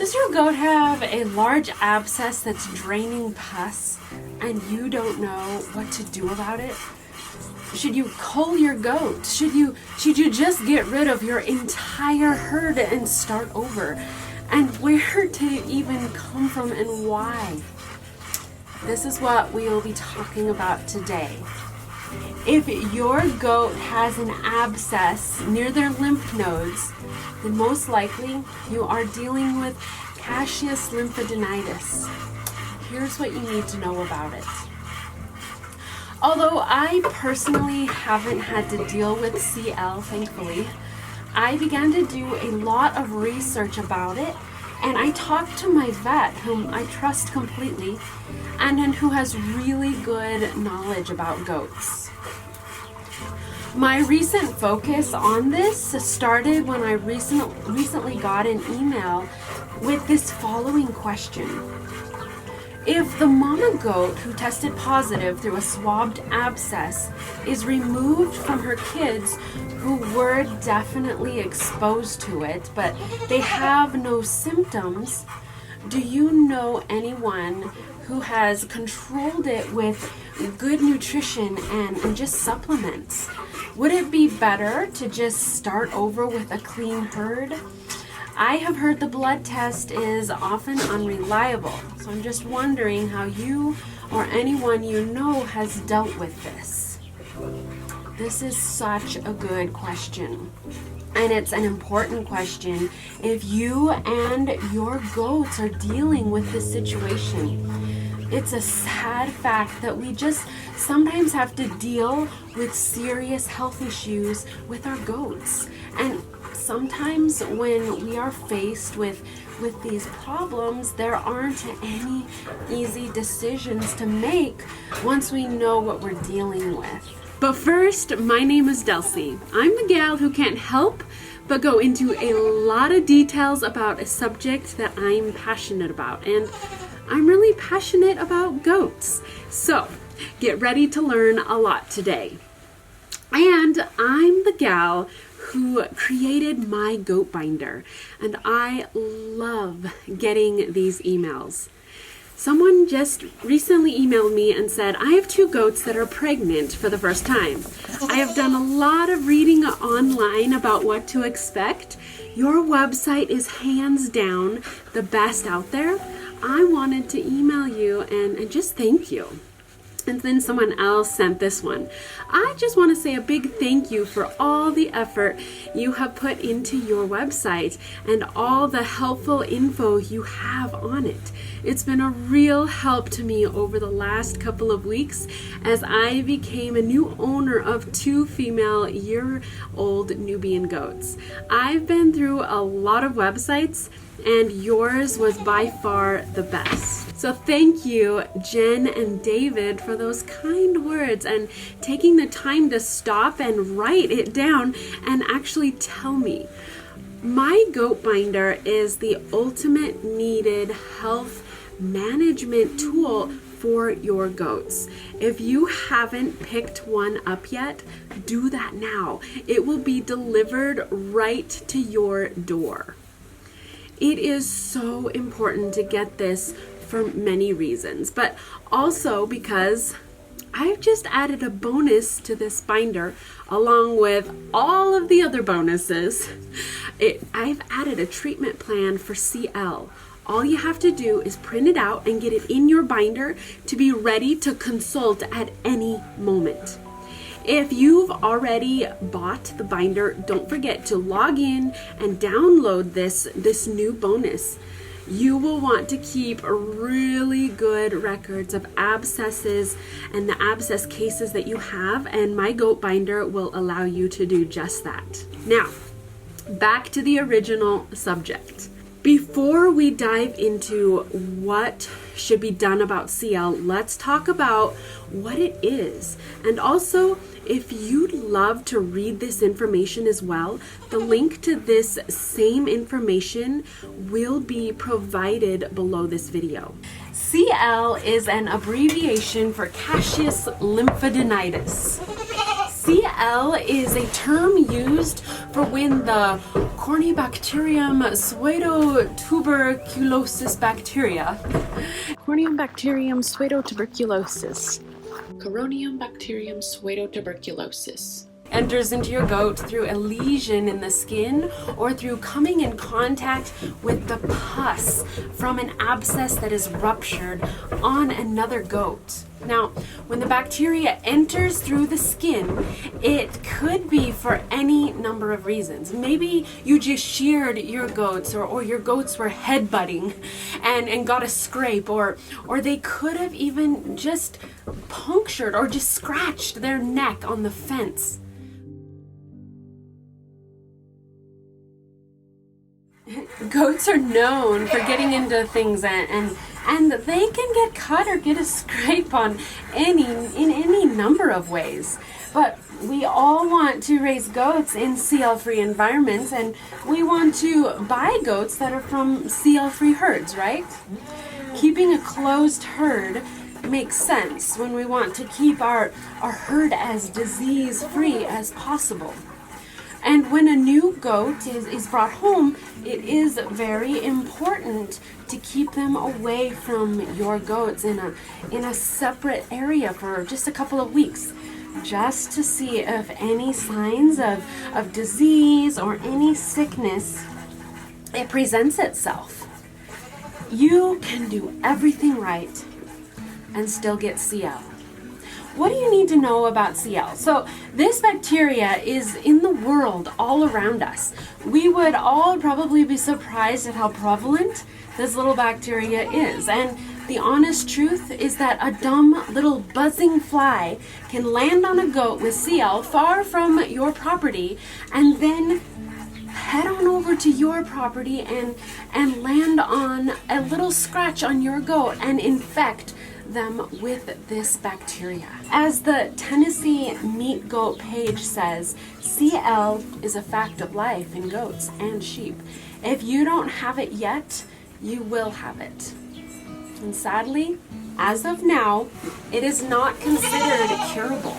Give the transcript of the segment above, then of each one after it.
Does your goat have a large abscess that's draining pus and you don't know what to do about it? Should you cull your goat? Should you just get rid of your entire herd and start over? And where did it even come from and why? This is what we will be talking about today. If your goat has an abscess near their lymph nodes, then most likely you are dealing with Caseous Lymphadenitis. Here's what you need to know about it. Although I personally haven't had to deal with CL, thankfully, I began to do a lot of research about it, and I talked to my vet, whom I trust completely, and who has really good knowledge about goats. My recent focus on this started when I recently got an email with this following question. If the mama goat who tested positive through a swabbed abscess is removed from her kids who were definitely exposed to it, but they have no symptoms, do you know anyone who has controlled it with good nutrition and just supplements? Would it be better to just start over with a clean herd? I have heard the blood test is often unreliable, so I'm just wondering how you or anyone you know has dealt with this. This is such a good question, and it's an important question if you and your goats are dealing with this situation. It's a sad fact that we just sometimes have to deal with serious health issues with our goats. And sometimes when we are faced with these problems, there aren't any easy decisions to make once we know what we're dealing with. But first, my name is Delcy. I'm the gal who can't help but go into a lot of details about a subject that I'm passionate about, and I'm really passionate about goats. So get ready to learn a lot today. And I'm the gal who created my goat binder, and I love getting these emails. Someone just recently emailed me and said, I have 2 goats that are pregnant for the first time. I have done a lot of reading online about what to expect. Your website is hands down the best out there. I wanted to email you and just thank you. And then someone else sent this one. I just want to say a big thank you for all the effort you have put into your website and all the helpful info you have on it. It's been a real help to me over the last couple of weeks as I became a new owner of 2 female year-old Nubian goats. I've been through a lot of websites, and yours was by far the best. So thank you, Jen and David, for those kind words and taking the time to stop and write it down and actually tell me. My goat binder is the ultimate needed health management tool for your goats. If you haven't picked one up yet, do that now. It will be delivered right to your door. It is so important to get this for many reasons, but also because I've just added a bonus to this binder along with all of the other bonuses. I've added a treatment plan for CL. All you have to do is print it out and get it in your binder to be ready to consult at any moment. If you've already bought the binder, don't forget to log in and download this new bonus. You will want to keep really good records of abscesses and the abscess cases that you have, and my goat binder will allow you to do just that. Now, back to the original subject. Before we dive into what should be done about CL, let's talk about what it is. And also, if you'd love to read this information as well, the link to this same information will be provided below this video. CL is an abbreviation for Caseous Lymphadenitis. CL is a term used for when the Corynebacterium pseudotuberculosis bacteria. Corynebacterium pseudotuberculosis. Corynebacterium pseudotuberculosis enters into your goat through a lesion in the skin or through coming in contact with the pus from an abscess that is ruptured on another goat. Now, when the bacteria enters through the skin, it could be for any number of reasons. Maybe you just sheared your goats, or your goats were headbutting and got a scrape, or they could have even just punctured or just scratched their neck on the fence. Goats are known for getting into things and they can get cut or get a scrape in any number of ways. But we all want to raise goats in CL-free environments, and we want to buy goats that are from CL-free herds, right? Keeping a closed herd makes sense when we want to keep our herd as disease-free as possible. And when a new goat is brought home, it is very important to keep them away from your goats in a separate area for just a couple of weeks, just to see if any signs of disease or any sickness it presents itself. You can do everything right and still get CL. What do you need to know about CL? So this bacteria is in the world all around us. We would all probably be surprised at how prevalent this little bacteria is. And the honest truth is that a dumb little buzzing fly can land on a goat with CL far from your property and then head on over to your property and land on a little scratch on your goat and infect them with this bacteria. As the Tennessee Meat Goat page says, CL is a fact of life in goats and sheep. If you don't have it yet, you will have it. And sadly, as of now, it is not considered curable.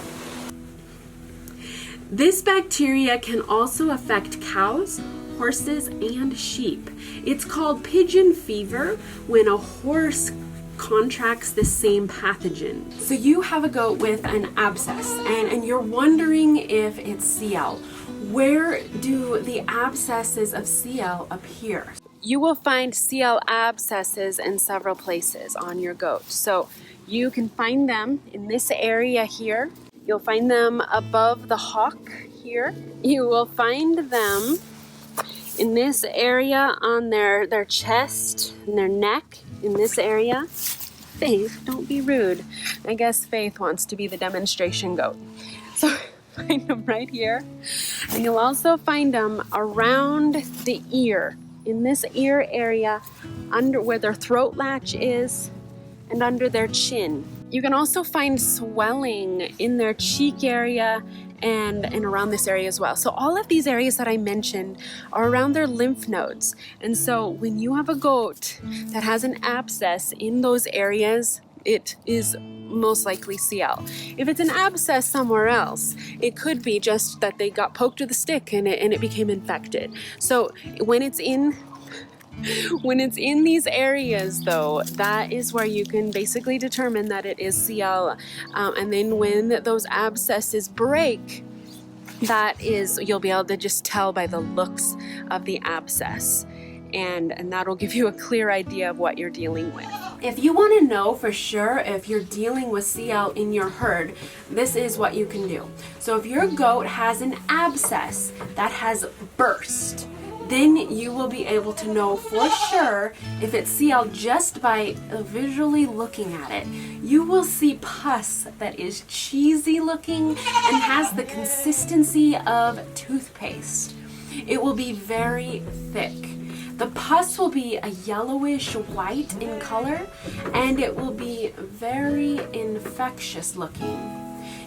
This bacteria can also affect cows, horses, and sheep. It's called pigeon fever when a horse contracts the same pathogen. So you have a goat with an abscess and you're wondering if it's CL. Where do the abscesses of CL appear? You will find CL abscesses in several places on your goat. So you can find them in this area here. You'll find them above the hock here. You will find them in this area on their chest and their neck, in this area. Faith, don't be rude. I guess Faith wants to be the demonstration goat. So find them right here. And you'll also find them around the ear, in this ear area, under where their throat latch is and under their chin. You can also find swelling in their cheek area and around this area as well. So all of these areas that I mentioned are around their lymph nodes. And so when you have a goat that has an abscess in those areas, it is most likely CL. If it's an abscess somewhere else, it could be just that they got poked with a stick and it became infected. So when it's in these areas, though, that is where you can basically determine that it is CL. And then when those abscesses break, you'll be able to just tell by the looks of the abscess. And that'll give you a clear idea of what you're dealing with. If you want to know for sure if you're dealing with CL in your herd, this is what you can do. So if your goat has an abscess that has burst, then you will be able to know for sure if it's CL just by visually looking at it. You will see pus that is cheesy looking and has the consistency of toothpaste. It will be very thick. The pus will be a yellowish white in color, and it will be very infectious looking.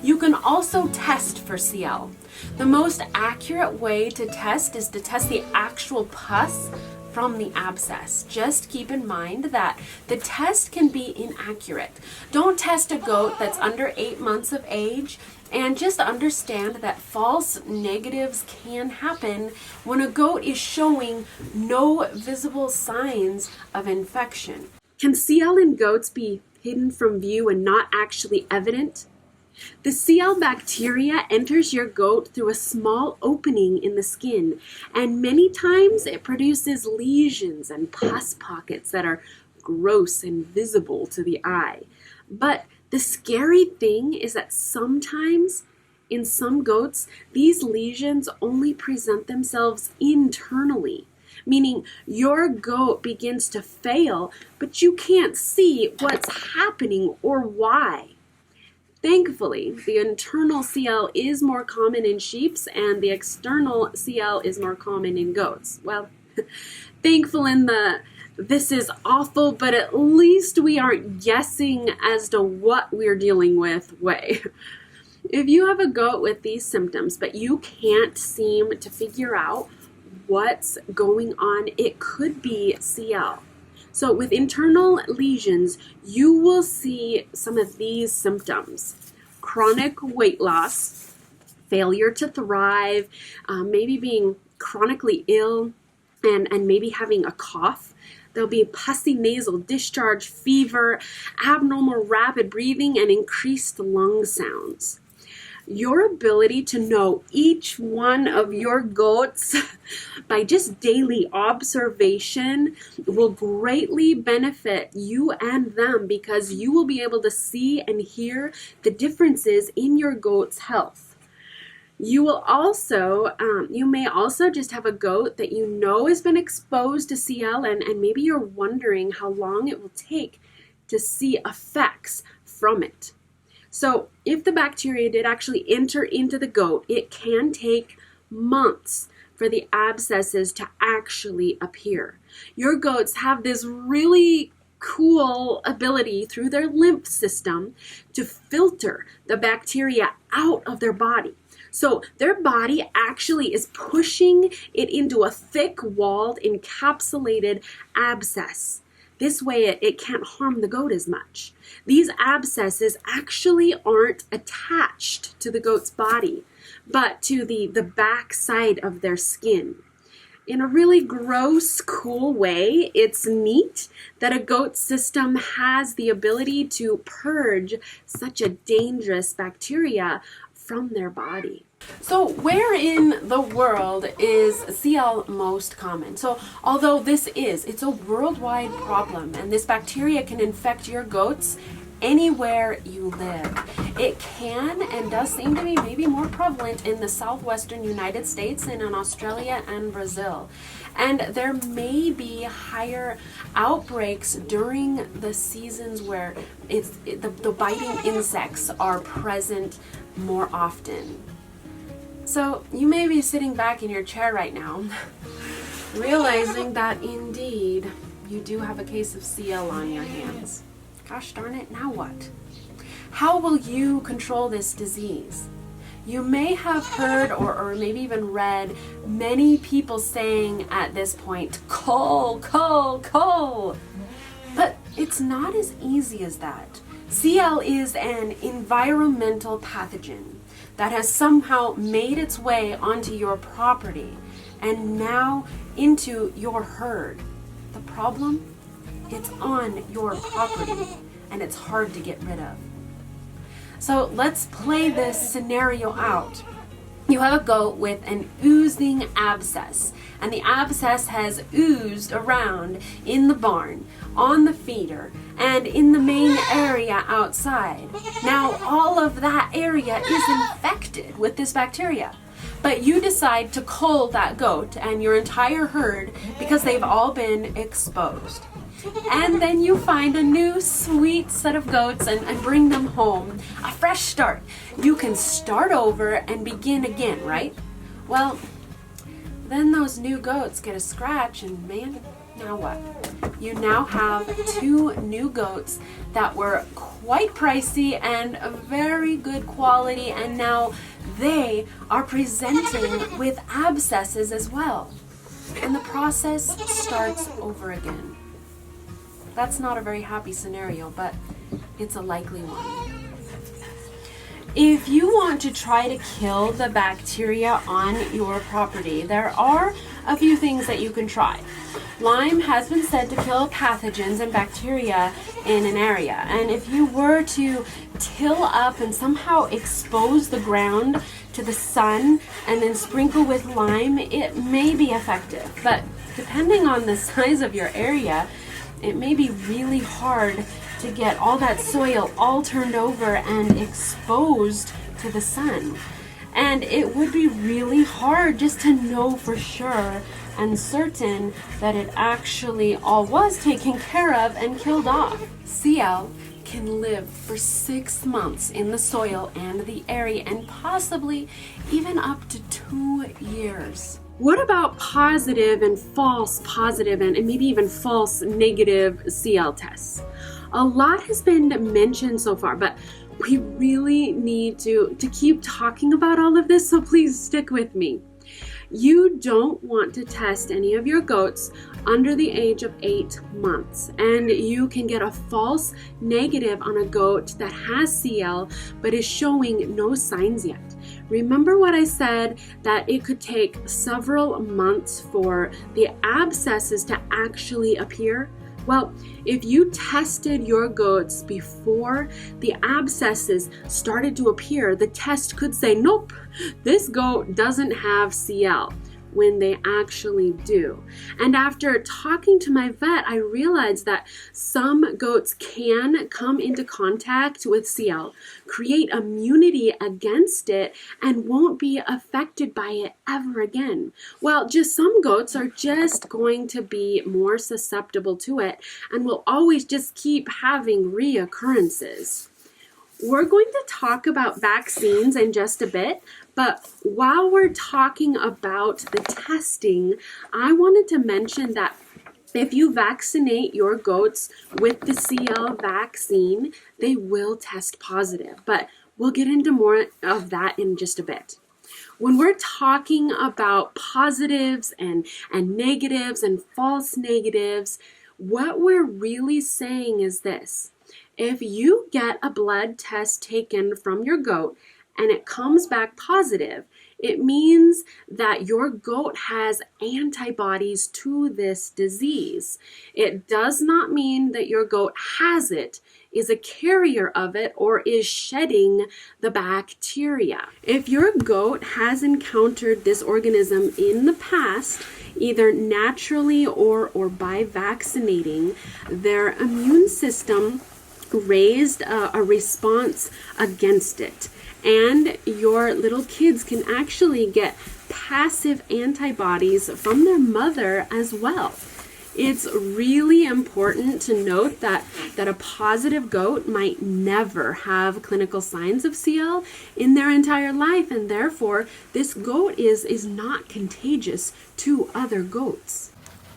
You can also test for CL. The most accurate way to test is to test the actual pus from the abscess. Just keep in mind that the test can be inaccurate. Don't test a goat that's under 8 months of age, and just understand that false negatives can happen when a goat is showing no visible signs of infection. Can CL in goats be hidden from view and not actually evident? The CL bacteria enters your goat through a small opening in the skin, and many times it produces lesions and pus pockets that are gross and visible to the eye. But the scary thing is that sometimes, in some goats, these lesions only present themselves internally, meaning your goat begins to fail, but you can't see what's happening or why. Thankfully, the internal CL is more common in sheep, and the external CL is more common in goats. Well, thankful in the this is awful, but at least we aren't guessing as to what we're dealing with way. If you have a goat with these symptoms, but you can't seem to figure out what's going on, it could be CL. So with internal lesions, you will see some of these symptoms: chronic weight loss, failure to thrive, maybe being chronically ill, and maybe having a cough. There'll be pussy nasal discharge, fever, abnormal rapid breathing, and increased lung sounds. Your ability to know each one of your goats by just daily observation will greatly benefit you and them, because you will be able to see and hear the differences in your goat's health. You will also, you may also just have a goat that you know has been exposed to CL, and maybe you're wondering how long it will take to see effects from it. So if the bacteria did actually enter into the goat, it can take months for the abscesses to actually appear. Your goats have this really cool ability through their lymph system to filter the bacteria out of their body. So their body actually is pushing it into a thick-walled, encapsulated abscess. This way it can't harm the goat as much. These abscesses actually aren't attached to the goat's body, but to the back side of their skin. In a really gross, cool way, it's neat that a goat's system has the ability to purge such a dangerous bacteria from their body. So where in the world is CL most common? So although it's a worldwide problem, and this bacteria can infect your goats anywhere you live. It can and does seem to be maybe more prevalent in the southwestern United States and in Australia and Brazil. And there may be higher outbreaks during the seasons where the biting insects are present more often. So you may be sitting back in your chair right now, realizing that indeed you do have a case of CL on your hands. Gosh darn it, now what? How will you control this disease? You may have heard or maybe even read many people saying at this point, cull, cull, cull. But it's not as easy as that. CL is an environmental pathogen that has somehow made its way onto your property and now into your herd. The problem? It's on your property and it's hard to get rid of. So let's play this scenario out. You have a goat with an oozing abscess, and the abscess has oozed around in the barn, on the feeder, and in the main area outside. Now all of that area is infected with this bacteria. But you decide to cull that goat and your entire herd because they've all been exposed. And then you find a new sweet set of goats and bring them home. A fresh start. You can start over and begin again, right? Well, then those new goats get a scratch and man, now what? You now have 2 new goats that were quite pricey and of very good quality, and now they are presenting with abscesses as well. and the process starts over again. That's not a very happy scenario, but it's a likely one. If you want to try to kill the bacteria on your property, there are a few things that you can try. Lime has been said to kill pathogens and bacteria in an area, and if you were to till up and somehow expose the ground to the sun and then sprinkle with lime, it may be effective. But depending on the size of your area, it may be really hard to get all that soil all turned over and exposed to the sun. And it would be really hard just to know for sure and certain that it actually all was taken care of and killed off. CL can live for 6 months in the soil and the area, and possibly even up to 2 years. What about positive and false positive and maybe even false negative CL tests? A lot has been mentioned so far, but we really need to keep talking about all of this, so please stick with me. You don't want to test any of your goats under the age of 8 months, and you can get a false negative on a goat that has CL but is showing no signs yet. Remember what I said, that it could take several months for the abscesses to actually appear? Well, if you tested your goats before the abscesses started to appear, the test could say, nope, this goat doesn't have CL, when they actually do. And after talking to my vet, I realized that some goats can come into contact with CL, create immunity against it, and won't be affected by it ever again. Well, just some goats are just going to be more susceptible to it and will always just keep having reoccurrences. We're going to talk about vaccines in just a bit, but while we're talking about the testing, I wanted to mention that if you vaccinate your goats with the CL vaccine, they will test positive, but we'll get into more of that in just a bit. When we're talking about positives and negatives and false negatives, what we're really saying is this. If you get a blood test taken from your goat and it comes back positive, it means that your goat has antibodies to this disease. It does not mean that your goat has it, is a carrier of it, or is shedding the bacteria. If your goat has encountered this organism in the past, either naturally or by vaccinating, their immune system raised a response against it. And your little kids can actually get passive antibodies from their mother as well. It's really important to note that a positive goat might never have clinical signs of CL in their entire life, and therefore this goat is not contagious to other goats.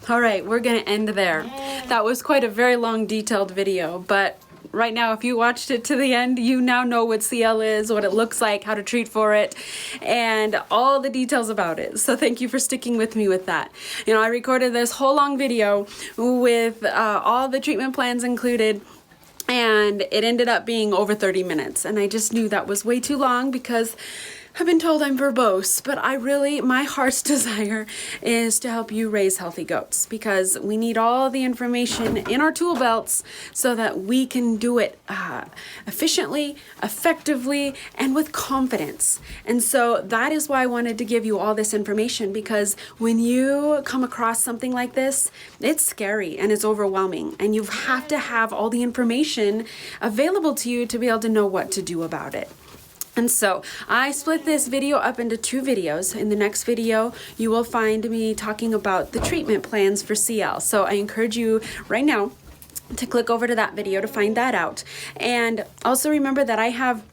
All right, we're gonna end there. That was quite a very long, detailed video, but right now, if you watched it to the end, you now know what CL is, what it looks like, how to treat for it, and all the details about it. So thank you for sticking with me with that. You know, I recorded this whole long video with all the treatment plans included, and it ended up being over 30 minutes. And I just knew that was way too long because I've been told I'm verbose, but my heart's desire is to help you raise healthy goats, because we need all the information in our tool belts so that we can do it efficiently, effectively, and with confidence. And so that is why I wanted to give you all this information, because when you come across something like this, it's scary and it's overwhelming, and you have to have all the information available to you to be able to know what to do about it. And so I split this video up into 2 videos. In the next video, you will find me talking about the treatment plans for CL. So I encourage you right now to click over to that video to find that out. And also remember that I have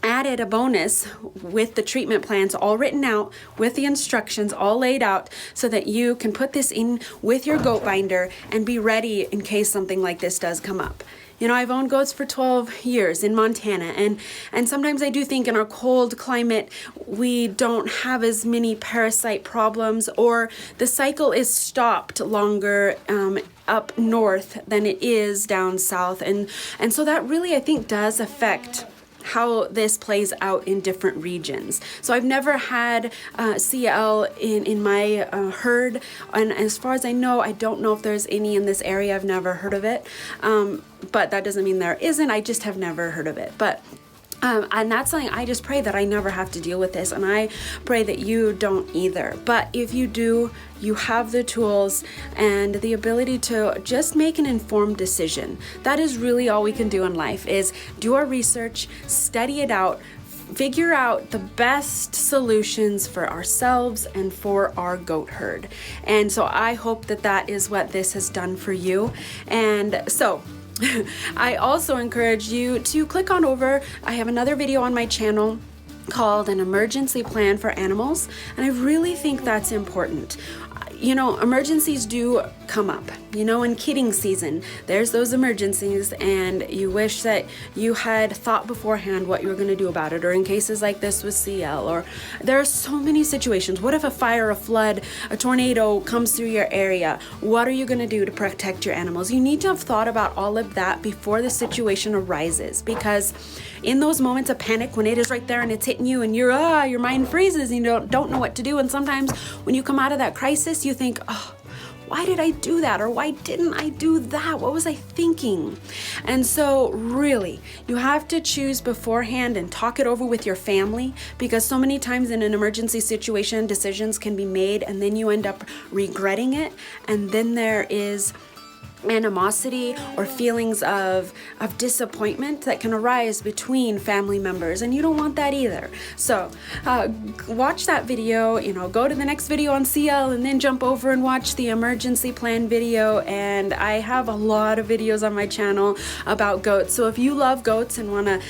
added a bonus with the treatment plans all written out, with the instructions all laid out, so that you can put this in with your goat binder and be ready in case something like this does come up. You know, I've owned goats for 12 years in Montana, and sometimes I do think in our cold climate we don't have as many parasite problems, or the cycle is stopped longer up north than it is down south, and so that really, I think, does affect how this plays out in different regions. So I've never had CL in my herd, and as far as I know, I don't know if there's any in this area. I've never heard of it, but that doesn't mean there isn't. I just have never heard of it. But and that's something I just pray that I never have to deal with this, and I pray that you don't either. But if you do, you have the tools and the ability to just make an informed decision. That is really all we can do in life, is do our research, study it out, figure out the best solutions for ourselves and for our goat herd. And so I hope that that is what this has done for you. And so I also encourage you to click on over. I have another video on my channel called An Emergency Plan for Animals, and I really think that's important. You know, emergencies do come up. You know, in kidding season, there's those emergencies, and you wish that you had thought beforehand what you were going to do about it, or in cases like this with CL, or there are so many situations. What if a fire, a flood, a tornado comes through your area? What are you going to do to protect your animals? You need to have thought about all of that before the situation arises, because in those moments of panic, when it is right there and it's hitting you and your mind freezes and you don't know what to do, and sometimes when you come out of that crisis, you think, oh, why did I do that? Or why didn't I do that? What was I thinking? And so really, you have to choose beforehand and talk it over with your family, because so many times in an emergency situation, decisions can be made and then you end up regretting it. And then there is animosity or feelings of disappointment that can arise between family members, and you don't want that either. So watch that video, you know, go to the next video on CL and then jump over and watch the emergency plan video. And I have a lot of videos on my channel about goats, so if you love goats and want to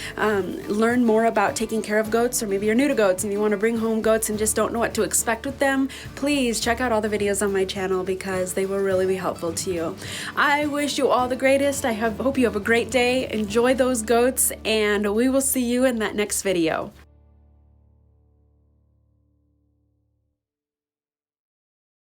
learn more about taking care of goats, or maybe you're new to goats and you want to bring home goats and just don't know what to expect with them, please check out all the videos on my channel, because they will really be helpful to you. I wish you all the greatest. I hope you have a great day. Enjoy those goats, and we will see you in that next video.